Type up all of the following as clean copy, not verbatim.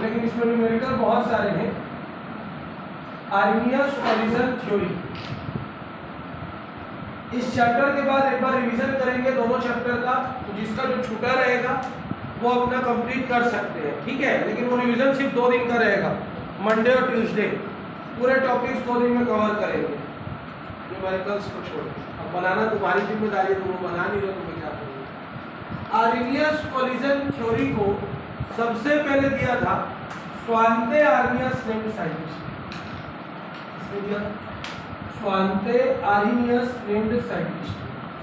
लेकिन इसमें न्यूमेरिकल बहुत सारे हैं। आर्मियस कोलिजन थ्योरी, इस चैप्टर के बाद एक बार रिवीजन करेंगे दोनों चैप्टर का, तो जिसका जो छूटा रहेगा वो अपना कंप्लीट कर सकते हैं, ठीक है। लेकिन वो रिवीजन सिर्फ 2 दिन का रहेगा, मंडे और ट्यूसडे। पूरे टॉपिक्स 2 दिन में कवर करेंगे, न्यूमेरिकल्स को छोड़। अब बनाना तुम्हारी जिम्मेदारी है, तुम बना नहीं रहे तो मैं क्या करूँगा। आर्मियस कोलिजन थ्योरी को सबसे पहले दिया था Svante आर्मियस named scientist. Svante आर्मियस named scientist,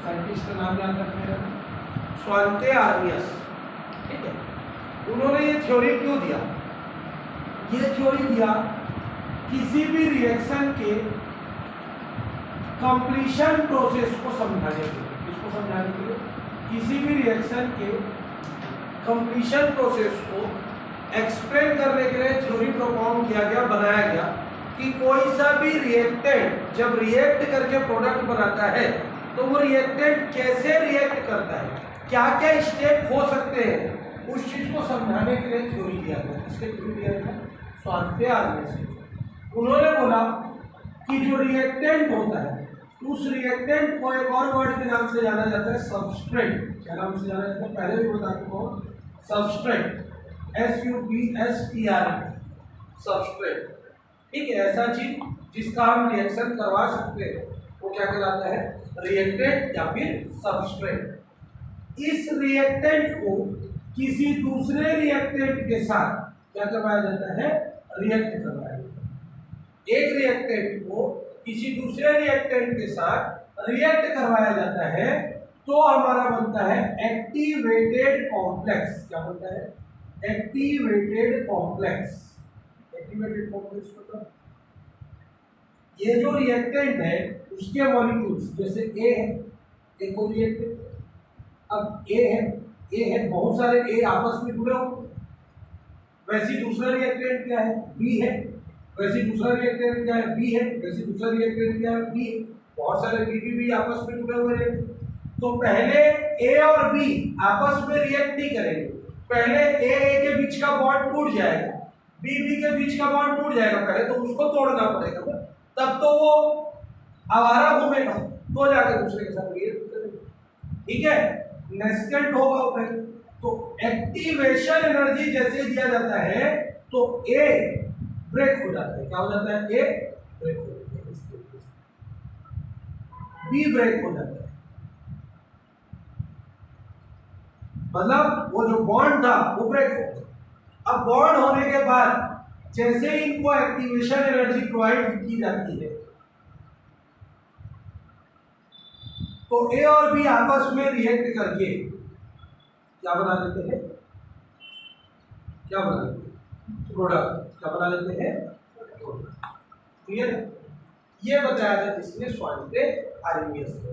scientist का नाम याद रखना है, स्वांते आर्मियस, ठीक है। उन्होंने ये थ्योरी क्यों दिया? ये थ्योरी दिया किसी भी रिएक्शन के कंप्लीशन प्रोसेस को समझाने के लिए। किसको समझाने के लिए? किसी भी रिएक्शन के कंप्लीशन प्रोसेस को एक्सप्लेन करने के लिए थ्योरी प्रोपाउंड किया गया, बनाया गया कि कोई सा भी रिएक्टेंट जब रिएक्ट करके प्रोडक्ट बनाता है तो वो रिएक्टेंट कैसे रिएक्ट करता है, क्या क्या स्टेप हो सकते हैं, उस चीज को समझाने के लिए थ्योरी दिया गया। किसके थ्योरी दिया गया? स्वांते आर्मियस। उन्होंने बोला कि जो रिएक्टेंट होता है उस रिएक्टेंट को एक और वर्ड के नाम से जाना जाता है सबस्ट्रेट। क्या नाम से जाना जाता है? पहले भी बता चुका हूं, सबस्ट्रेट, SUBSTRAT, सबस्ट्रेट, ठीक है। ऐसा चीज जिसका हम रिएक्शन करवा सकते हैं वो क्या कहलाता है? रिएक्टेंट या फिर सबस्ट्रेट। इस रिएक्टेंट को किसी दूसरे रिएक्टेंट के साथ क्या करवाया जाता है? रिएक्ट करवाया जाता है। एक रिएक्टेंट को किसी दूसरे रिएक्टेंट के साथ रिएक्ट करवाया जाता है तो हमारा बनता है एक्टिवेटेड कॉम्प्लेक्स। क्या बनता है? Activated complex. एक्टिवेटेड कॉम्प्लेक्स मतलब ये जो रिएक्टेंट है उसके मॉलिक्यूल्स, जैसे ए है, एक को रिएक्टेंट, अब ए है, बहुत सारे ए आपस में जुड़े हो, वैसे दूसरा रिएक्टेंट क्या है? बी है, वैसे दूसरा रिएक्टेंट क्या है? बी है, वैसे दूसरा रिएक्टेंट क्या है? बी है, बहुत सारे बी आपस में जुड़े हुए हैं। तो पहले ए और बी आपस में रिएक्ट नहीं करेंगे, पहले ए के बीच का बॉन्ड टूट जाएगा, बी के बीच का बॉन्ड टूट जाएगा, पहले तो उसको तोड़ना पड़ेगा, तब तो वो आवारा घूमेगा, तो जाके दूसरे के साथ रिएक्ट करेगा, ठीक है। नेस्केंट होगा फिर। तो एक्टिवेशन एनर्जी जैसे दिया जाता है तो ए ब्रेक हो जाता है। क्या हो जाता है? ए ब्रेक हो जाता है, बी ब्रेक हो जाता है। मतलब वो जो बॉन्ड था वो ब्रेक हो गया। अब बॉन्ड होने के बाद जैसे ही इनको एक्टिवेशन एनर्जी प्रोवाइड की जाती है तो ए और बी आपस में रिएक्ट करके क्या बना लेते हैं? क्या बना लेते हैं? प्रोडक्ट। क्या बना लेते हैं? क्लियर है? ये बताया था किसने? स्वांते आर्मियस ने।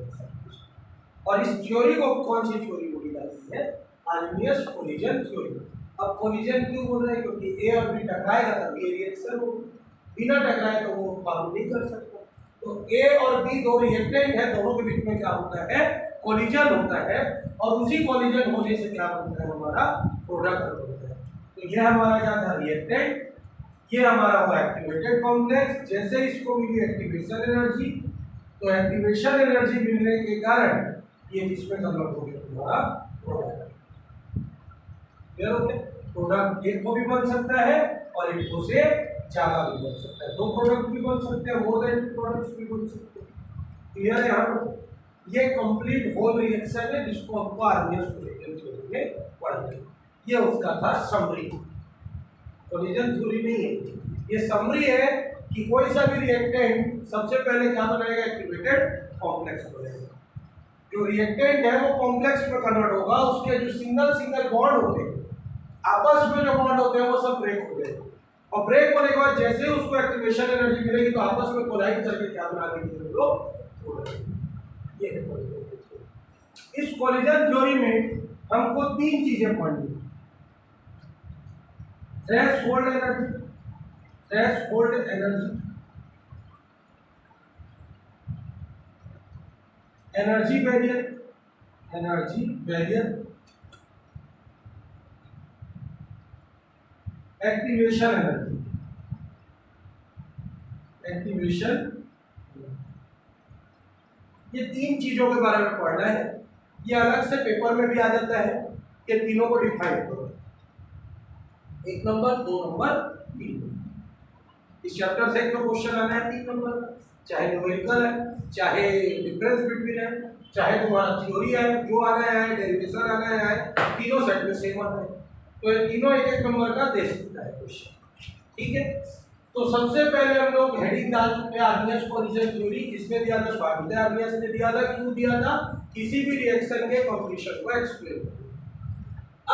और इस थ्योरी को कौन सी थ्योरी बोली जाती है? आर्मियस कोलिजन थ्योरी। अब कोलिजन क्यों बोल रहे हैं? क्योंकि ए और बी टकराएगा तभी रिएक्शन होगी, बिना टकराए तो वो फॉर्म नहीं कर सकता। तो ए और बी दो रिएक्टेंट है, दोनों के बीच में क्या होता है? कोलिजन होता है, और उसी कोलिजन होने से क्या बनता है? हमारा प्रोडक्ट बनता है। तो यह हमारा क्या था? रिएक्टेंट। ये हमारा हुआ एक्टिवेटेड कॉम्प्लेक्स। जैसे इसको मिली एक्टिवेशन एनर्जी, तो एक्टिवेशन एनर्जी मिलने के कारण ये किसमें कन्वर्ट हो गया? हमारा प्रोडक्ट। क्लियर हो गया? प्रोडक्ट एक को भी बन सकता है और एक को से ज्यादा भी बन सकता है, 2 प्रोडक्ट भी बन सकते हैं, मोर देन 2 प्रोडक्ट्स भी बन सकते हैं। क्लियर है? यहाँ पर ये कंप्लीट होल रिएक्शन है जिसको हमको आर्मियस कोलिजन थ्योरी में पढ़ना है। ये उसका था समरी। कोलिजन थ्योरी नहीं है ये, समरी है कि कोई सा भी रिएक्टेंट सबसे पहले क्या बनाएगा? एक्टिवेटेड कॉम्प्लेक्स बनेगा। जो रिएक्टेंट है वो कॉम्प्लेक्स में कन्वर्ट होगा, उसके जो सिंगल बॉन्ड होते हैं आपस में, जो बॉन्ड होते हैं वो सब ब्रेक हो गए, और ब्रेक होने के बाद जैसे ही उसको एक्टिवेशन एनर्जी मिलेगी तो आपस में कोलाइड करके क्या बना देंगे? हम लोग। ये है कोलिजन थ्योरी। इस कोलिजन थ्योरी में हमको 3 चीजें पढ़नी है। Threshold energy, threshold energy, energy barrier, energy barrier, activation energy, activation, ये तीन चीजों के बारे में पढ़ना है। ये अलग से पेपर में भी आ जाता है कि तीनों को डिफाइन करो, 1 नंबर, 2 नंबर, 3 नंबर। इस चैप्टर से एक तो क्वेश्चन आना है 3 नंबर का, चाहे न्यूमेरिकल है, चाहे डिफरेंस बिटवीन है, चाहे तुम्हारा थ्योरी है, जो आना है, डेरिवेशन आना है, तीनों सेट में सेम आना है। तो ये तीनों 1-1 नंबर का दे सकता है क्वेश्चन, ठीक है। तो सबसे पहले हम लोग हेडिंग डाल चुके हैं आर्नियस पोजीशन थ्योरी। किसने दिया था? स्वामित्व आर्नियस ने दिया था। क्यों दिया था? किसी भी रिएक्शन के कंप्लीशन को एक्सप्लेन करो।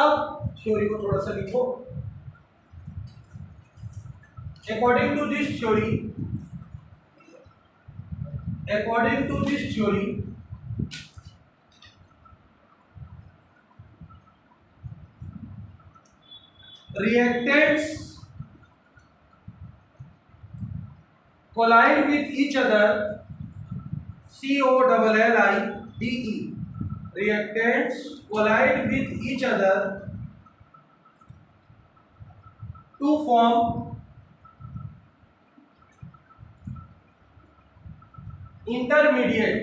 अब थ्योरी को थोड़ा सा लिखो। According to this theory, according to this theory, reactants collide with each other, COLLIDE, reactants collide with each other to form intermediate,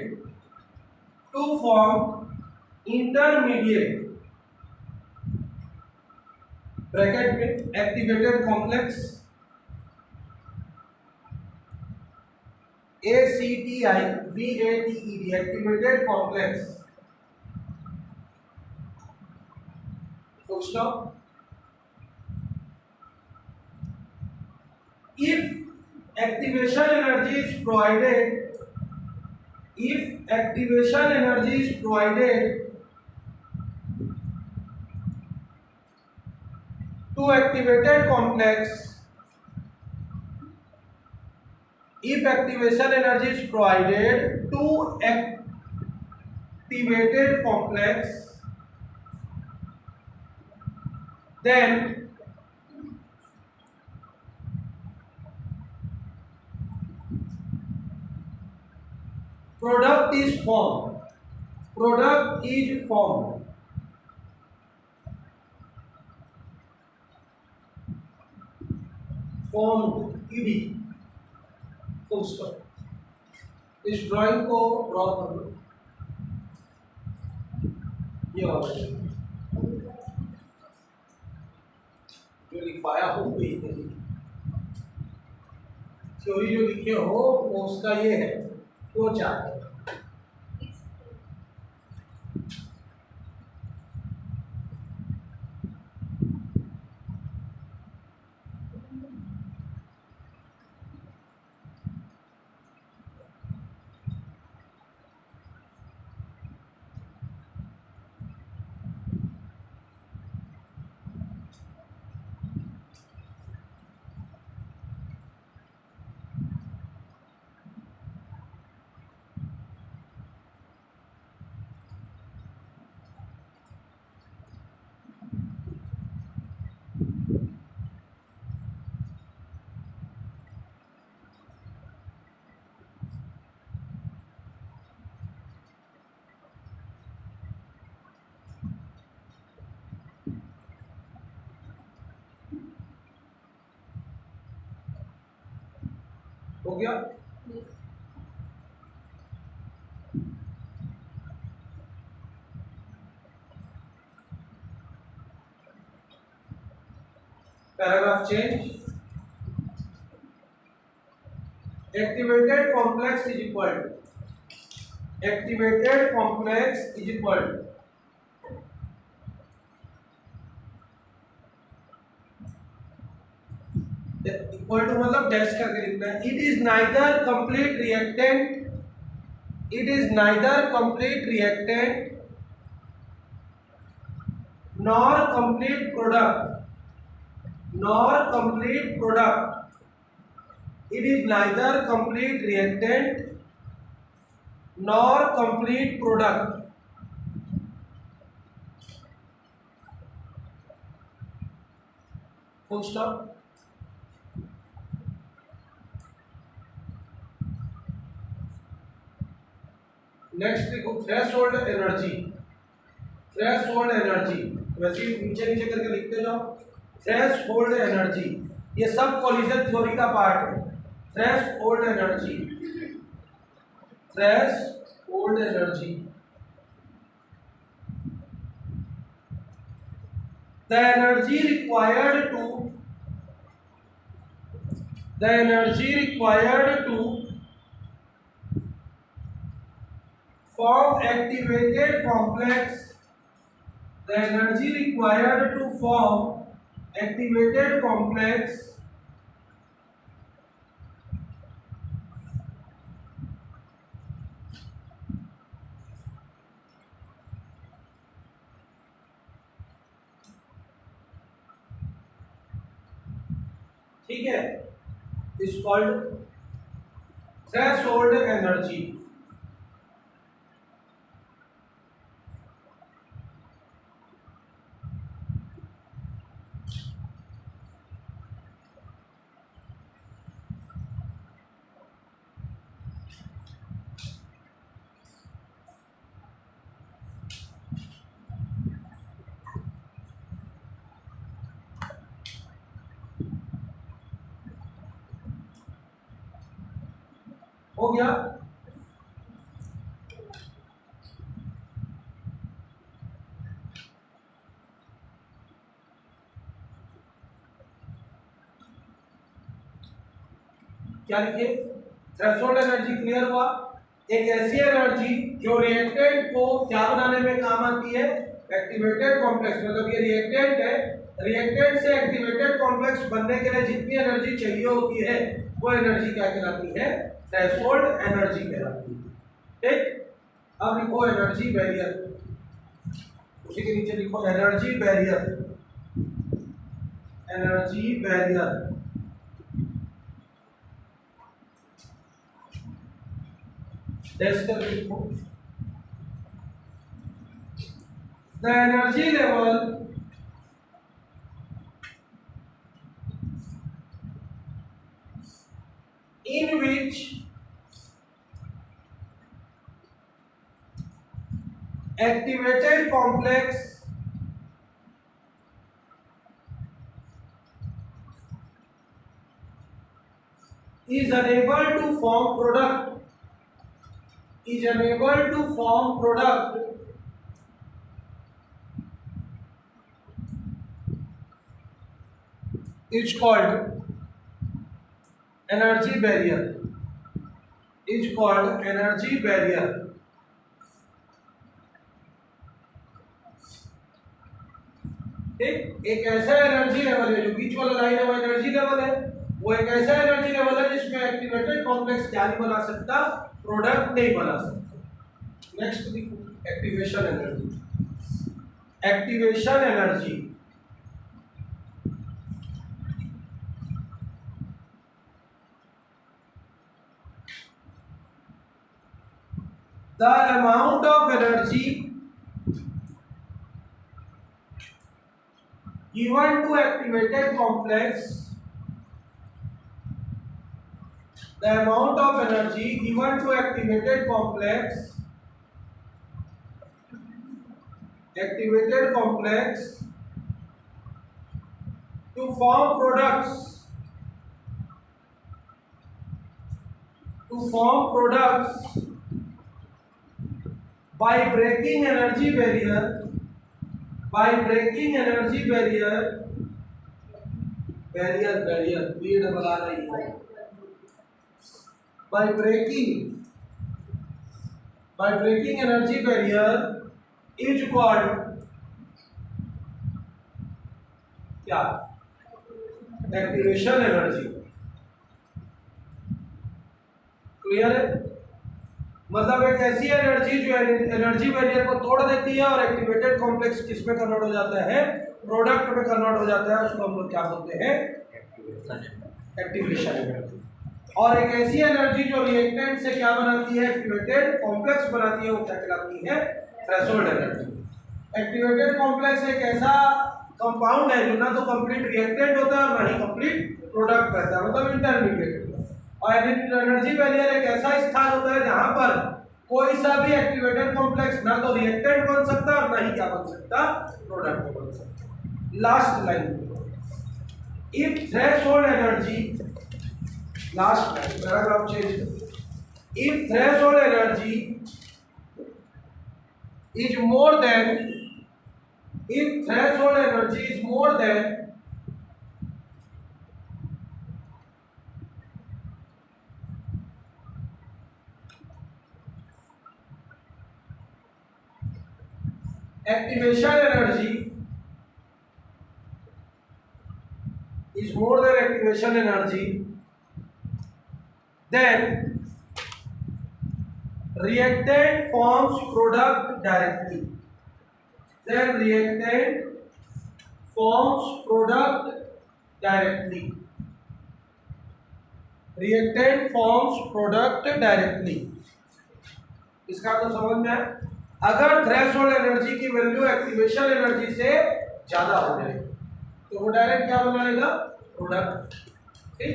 bracket में activated complex ACTIVATED, activated complex, full stop. If activation energy is provided, to activated complex, if activation energy is provided to activated complex, then product is formed, ED, full stop. इस drawing को draw कर लो, ये वाला जो लिखवाया हो वही theory जो लिखे हो वो उसका ये है, वो चार्ट है। हो गया? Paragraph change. Activated complex is equal to, activated complex is equal to मतलब डैश करके लिखना है। It is neither complete reactant nor complete product, it is neither complete reactant nor complete product, full stop। Next देखो threshold energy, वैसे ही नीचे नीचे करके लिखते जाओ। थ्रेशोल्ड एनर्जी, ये सब कोलिजन थ्योरी का पार्ट है। Threshold energy, threshold energy, the energy required to form activated complex, the energy required to form activated complex ठीक है, इज कॉल्ड थ्रेशोल्ड एनर्जी। हो गया? क्या लिखे? थ्रेशोल्ड एनर्जी क्लियर हुआ? एक ऐसी एनर्जी जो रिएक्टेंट को क्या बनाने में काम आती है? एक्टिवेटेड कॉम्प्लेक्स, मतलब ये रिएक्टेंट है, रिएक्टेंट से एक्टिवेटेड कॉम्प्लेक्स बनने के लिए जितनी एनर्जी चाहिए होती है वो एनर्जी क्या कहलाती है? थ्रेशोल्ड एनर्जी कहलाती है। ठीक, अब लिखो एनर्जी बैरियर, उसी के नीचे लिखो एनर्जी बैरियर, एनर्जी बैरियर। लिखो the energy level in which activated complex is unable to form product, is unable to form product is called energy barrier, is called energy barrier। ठीक, एक ऐसा energy level है जो बीच वाला line है वो energy level है, वो एक ऐसा एनर्जी लेवल है जिसमें एक्टिवेटेड कॉम्प्लेक्स क्या नहीं बना सकता? प्रोडक्ट नहीं बना सकता। नेक्स्ट देखो activation energy, activation energy the amount of energy given to activated complex, the amount of energy given to activated complex, activated complex to form products, to form products by breaking energy barrier, by breaking energy barrier, barrier barrier पेड़ बना रही है, by breaking energy barrier is called क्या? Activation energy. Clear है? मतलब एक ऐसी energy जो एनर्जी बैरियर को तोड़ देती है और एक्टिवेटेड कॉम्प्लेक्स किसमें कन्वर्ट हो जाता है? प्रोडक्ट में कन्वर्ट हो जाता है, उसको हम लोग क्या बोलते हैं? Activation energy. और एक ऐसी एनर्जी जो रिएक्टेंट से क्या बनाती है? एक्टिवेटेड कॉम्प्लेक्स बनाती है, वो क्या कहलाती है? Threshold energy. एक्टिवेटेड कॉम्प्लेक्स एक ऐसा कंपाउंड है जो ना तो कंप्लीट रिएक्टेंट होता है और ना ही कंप्लीट प्रोडक्ट रहता है, मतलब इंटरमीडिएट। और एनर्जी बैरियर एक ऐसा स्थान होता है जहां पर कोई सा भी एक्टिवेटेड कॉम्प्लेक्स ना तो रिएक्टेंट बन सकता और ना ही क्या बन सकता? प्रोडक्ट बन सकता। Last line if threshold energy, last paragraph change, if threshold energy is more than, if threshold energy is more than activation energy, is more than activation energy, then reactant forms product directly, then reactant forms product directly, reactant forms product directly। इसका तो समझ में है, अगर threshold energy की value activation energy से ज्यादा हो जाए तो वो डायरेक्ट क्या बना लेगा, प्रोडक्ट। ठीक,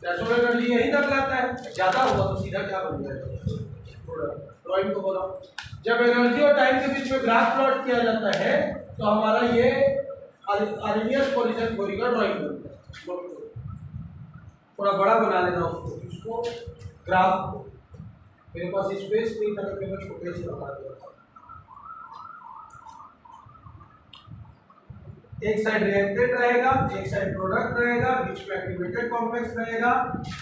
थ्रेशोल्ड एनर्जी यही तक लाता है, ज्यादा हुआ तो सीधा क्या बन जाएगा, ड्राइंग को बोला। जब एनर्जी और टाइम के बीच में ग्राफ प्लॉट किया जाता है तो हमारा ये आर्रहीनियस कोलिजन थ्योरी का ड्राइंग बनता है। थोड़ा बड़ा बना लेना उसको, इसको ग्राफ को, मेरे पास स्पेस नहीं था तो मैं छोटे से बना दिया। एक साइड रिएक्टेंट रहेगा, एक साइड प्रोडक्ट रहेगा, बीच में एक्टिवेटेड कॉम्प्लेक्स रहेगा।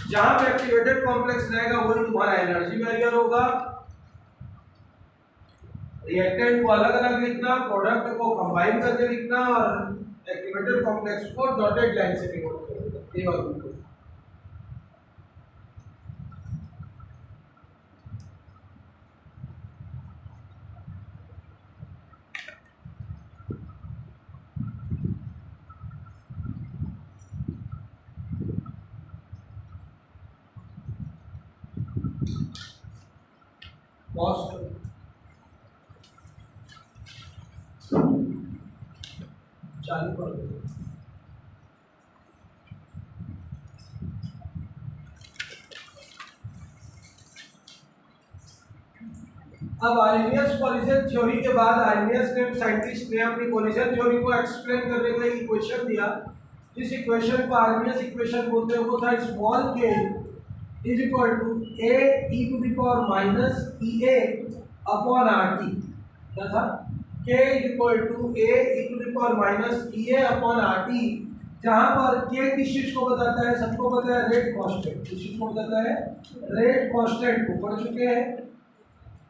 जहां पे एक्टिवेटेड कॉम्प्लेक्स रहेगा वही तुम्हारा एनर्जी बैरियर होगा। रिएक्टेंट को अलग अलग लिखना, प्रोडक्ट को कंबाइन करके लिखना और एक्टिवेटेड कॉम्प्लेक्स को डॉटेड लाइन से डिनोट करना। ये और भी चालू कर दो। अब आर्रहीनियस कोलिजन थ्योरी के बाद आर्रहीनियस ने साइंटिस्ट ने अपनी कोलिजन थ्योरी को एक्सप्लेन करने के लिए इक्वेशन दिया। जिस इक्वेशन को आर्रहीनियस इक्वेशन बोलते हैं वो था small K is equal to A E to the power minus E A upon R T. क्या था, k is equal to A E to the power minus E A upon R T, जहां पर k किस चीज को बताता है, सबको पता है रेट कांस्टेंट। किस चीज को बताता है, रेट कांस्टेंट को पढ़ चुके हैं।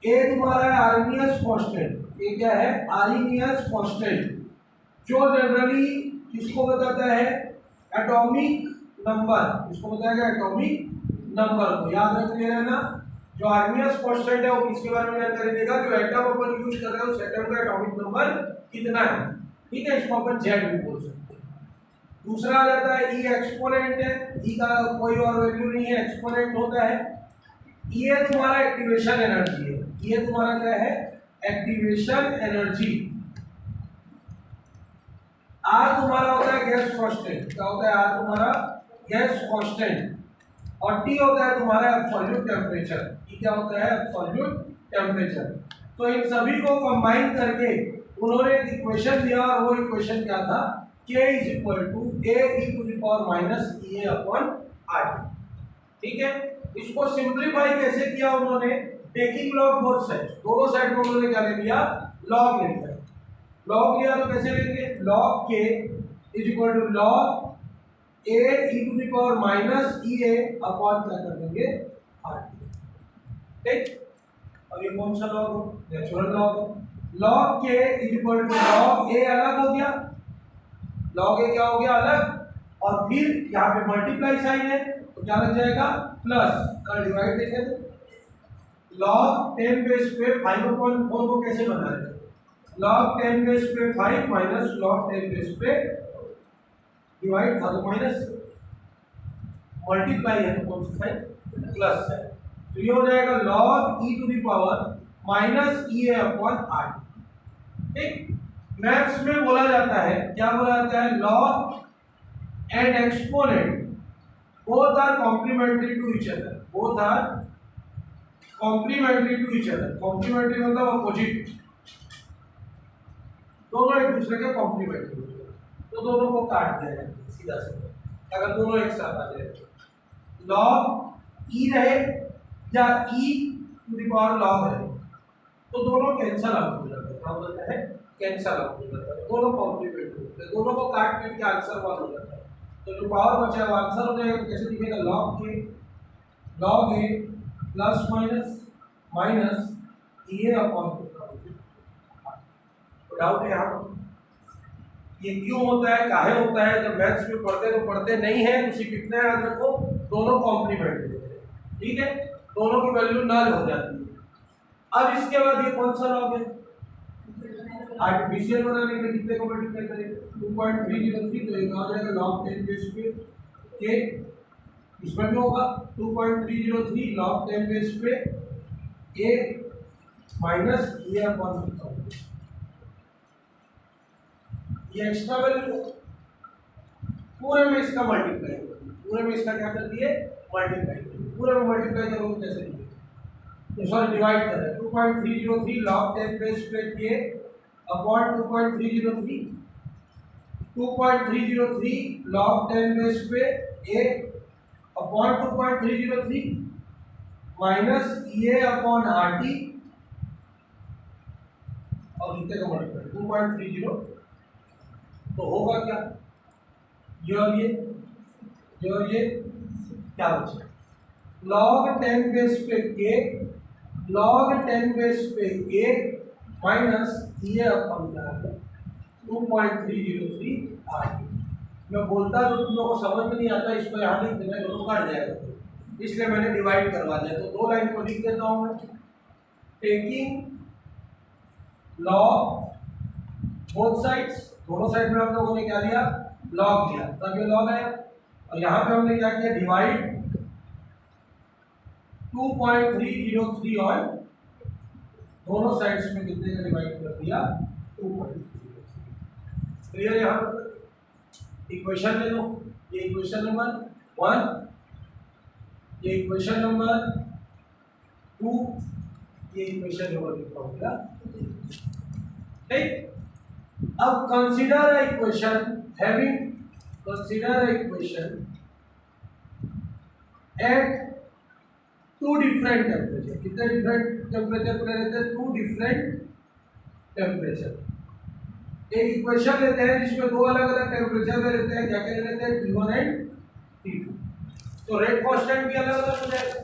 ए तुम्हारा है आर्रहीनियस कांस्टेंट, ये क्या है, आर्रहीनियस कांस्टेंट, जो जनरली किसको बताता है, एटॉमिक नंबर। इसको बताएगा एटॉमिक नंबर को, याद रख लेना ना। जो आर्रहीनियस कांस्टेंट है वो किसके बारे में जानकारी देगा, जो एटम अपन यूज कर रहे हैं उस एटम का एटॉमिक नंबर कितना है। ठीक है, इसको अपन जेड भी बोल सकते हैं। दूसरा आ जाता है ई एक्सपोनेंट है, ई का कोई और वैल्यू नहीं है, एक्सपोनेंट होता है। ये तुम्हारा एक्टिवेशन एनर्जी है, ये तुम्हारा क्या है, एक्टिवेशन एनर्जी। आर तुम्हारा होता है गैस कांस्टेंट। क्या होता है, आर तुम्हारा गैस कांस्टेंट, और टी होता है तुम्हारा एब्सोल्यूट टेम्परेचर। ये क्या होता है, एब्सोल्यूट टेम्परेचर। तो इन सभी को कंबाइन करके उन्होंने एक इक्वेशन दिया और वो इक्वेशन क्या था, k is equal to A E to the power minus E A upon R T. ठीक है, इसको सिंप्लीफाई कैसे किया उन्होंने, टेकिंग लॉग बोथ साइड, दोनों साइड में उन्होंने क्या ले लिया, लॉग ले लिया। लॉग लिया तो कैसे लेंगे, log k is equal to log A E to the power minus E A upon क्या कर देंगे, आर टी। ठीक, अब ये कौन सा लॉग हो, नेचुरल लॉग हो। Log k is equal to log A अलग हो गया, लॉग ए क्या हो गया अलग, और फिर यहाँ पे मल्टीप्लाई साइन है तो क्या लग जाएगा, प्लस का डिवाइड देखें, लॉग 10 बेस पे 5/4 को कैसे बना रहे हैं, लॉग 10 बेस पे 5 माइनस लॉग 10 बेस पे डिवाइड था तो माइनस, मल्टीप्लाई है तो कौन सा साइन, प्लस है। तो ये हो जाएगा log E to the power minus E A upon R. ठीक, मैथ्स में बोला जाता है, क्या बोला जाता है, log and exponent both are complementary to each other, both are complementary to each other। complementary मतलब अपोजिट, दोनों एक दूसरे के कॉम्प्लीमेंट्री, तो दोनों को काट दिया जाता है। सीधा सीधा अगर दोनों एक साथ आ जाए लॉग ई रहे या ई टू द पावर लॉग रहे तो दोनों कैंसल आउट हो जाते हैं। क्या बोलते हैं? कैंसल आउट हो जाता है, दोनों कॉम्प्लीमेंट होते हैं, दोनों को काट काट के आंसर वन हो जाता है। तो जो पावर बचा है वो आंसर हो जाएगा। कैसे दिखेगा? लॉग ए प्लस माइनस माइनस ए अपॉन डाउट है यहाँ पर ये क्यों होता है, काहे होता है? जब मैथ्स में पढ़ते तो पढ़ते नहीं है, तो कितना याद रखो, दोनों कॉम्प्लीमेंट होते हैं, ठीक है, दोनों की वैल्यू नल हो जाती है। अब इसके बाद ये कौन सा लॉग है? आर्टिफिशियल बनाने के लिए कितने को मल्टीप्लाई करेंगे? 2.303, तो एक आ जाएगा लॉग 10 बेस पे के, इसमें भी होगा 2.303 लॉग 10 बेस पे ए माइनस ए अपॉन ये एक्स्ट्रा वैल्यू पूरे में इसका मल्टीप्लाई करो, पूरे में इसका क्या कर दिए? मल्टीप्लाई करो। पूरे में मल्टीप्लाई करोगे कैसे दिए? तो सॉरी डिवाइड कर रहे हैं 2.303 लॉग 10 बेस पे के अपॉन 2.303 2.303 लॉग 10 बेस पे ए अपॉन 2.303 माइनस ए अपॉन आर टी और कितने का मल्टीप्लाई 2.30 तो होगा क्या? ये और ये क्या बचा? लॉग 10 बेस पे के लॉग 10 बेस पे के माइनस ये अपॉन 2.303 आर। मैं बोलता तो तुम लोगों को समझ में नहीं आता, इसको यहाँ लिख देना, दोनों काट जाएगा, इसलिए मैंने डिवाइड करवा दिया। तो दो लाइन को लिख देता हूँ मैं, टेकिंग लॉग बोथ साइड्स, दोनों साइड में आप लोगों ने क्या लिया? लॉग लिया, तब ये लॉग आया। और यहाँ पे हमने क्या किया? डिवाइड 2.303 और दोनों साइड्स में कितने का डिवाइड कर दिया? 2.303। क्लियर? यहाँ पर इक्वेशन ले लो, ये इक्वेशन नंबर 1, ये इक्वेशन नंबर 2, ये इक्वेशन नंबर कितना हो गया? ठीक। अब consider equation having consider equation at two different temperature. कितने डिफरेंट टेम्परेचर पर रहते हैं? Two different temperature. एक इक्वेशन लेते हैं जिसमें दो अलग अलग टेम्परेचर में रहते हैं, क्या क्या रहते हैं? T1 and T2। तो रेट कांस्टेंट भी अलग अलग हो जाएगा।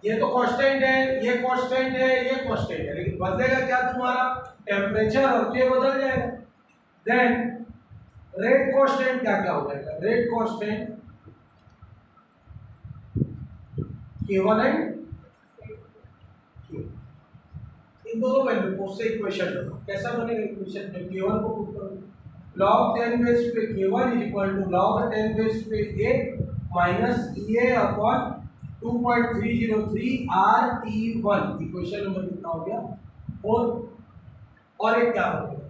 ये तो कांस्टेंट है, ये कांस्टेंट है, ये कांस्टेंट है, लेकिन बदलेगा क्या? तुम्हारा टेम्परेचर और के बदल जाएगा। देन रेट कांस्टेंट क्या क्या हो जाएगा? Rate constant K1 and K। इन दोनों वैल्यू को से इक्वेशन कैसा बनेगा? इक्वेशन में K1 को पुट करो, log 10 बेस पे K1 is equal to log 10 base पे A minus EA upon 2.303 RT1। Equation number कितना हो गया? 4। और एक क्या हो गया?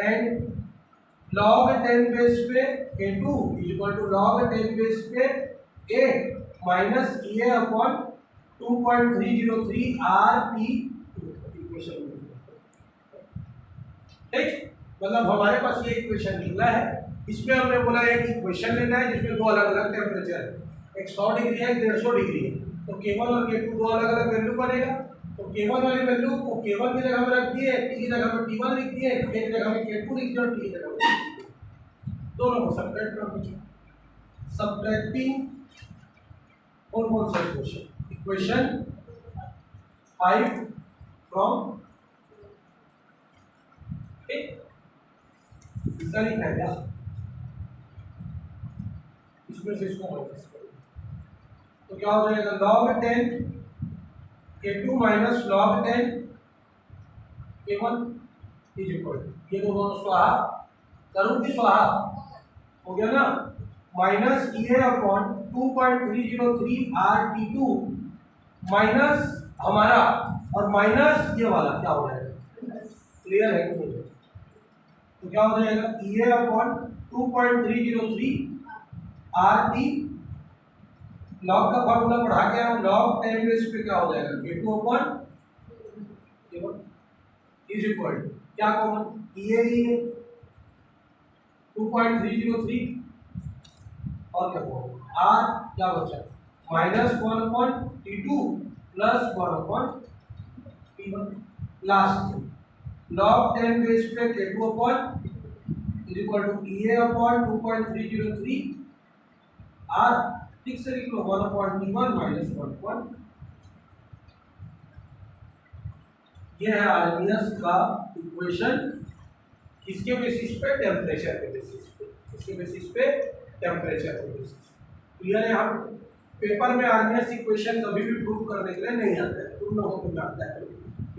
एंड log 10 बेस पे K2 is equal to log 10 base पे A minus EA upon 2.303 RT2। Equation ठीक, मतलब हमारे पास ये इक्वेशन निकला है। इसमें हमने बोला एक इक्वेशन लेना है जिसमें दो अलग अलग टेम्परेचर है, एक 100 डिग्री है, एक 150 डिग्री है। तो K1 और K2 दो अलग अलग वैल्यू बनेगा। तो K1 वाली वैल्यू को K1 की जगह में रख दिए, T की जगह में T1 लिख दिए, K की जगह में K2 लिख दिया और T की जगह में दोनों को सब्ट्रैक्ट कर दीजिए। सब्ट्रैक्टिंग और कौन सा इक्वेशन? इक्वेशन 5 फ्रॉम इसका लिखना है क्या? इसमें से इसको माइनस करो तो क्या हो जाएगा? log 10 K2 minus log 10 K1 is equal, ये दोनों स्वाहा करूं की स्वाहा हो गया ना, minus EA upon 2.303 RT2 minus हमारा और माइनस ये वाला क्या हो जाएगा? क्लियर है कि नहीं? तो क्या हो जाएगा? EA अपॉन 2.303 RT लॉग का फॉर्मूला पढ़ा के हम log 10 बेस पे क्या हो जाएगा? K2 upon K1 is equal क्या कॉमन? EA ही है 2.303 और क्या होगा आर क्या बचा -1/T2 plus 1/T1 last log 10 base पे K2 upon is equal to EA upon 2.303 R ठीक से लिख लो 1/T1 माइनस 1. ये है आर्मियस का इक्वेशन किसके बेसिस पे टेम्परेचर के बेसिस पे किसके बेसिस पे टेम्परेचर के बेसिस क्लियर है हम पेपर में आर्मियस इक्वेशन कभी भी प्रूव करने के लिए नहीं आता है तुम लोगों को आता है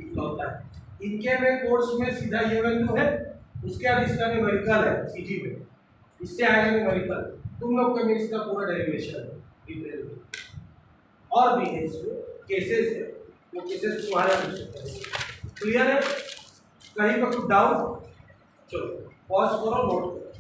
इतना होता है इनके में कोर्स में सीधा ये वैल्यू है उसके बाद इसका न्यूमेरिकल है सीजी में इससे आएगा न्यूमेरिकल तुम लोग का में इसका पूरा डेरिवेशन है डिटेल में और भी है इसमें केसेस है वो केसेस तुम्हारे पूछ सकते हैं क्लियर है कहीं पर कुछ डाउट चलो पॉज करो नोट करो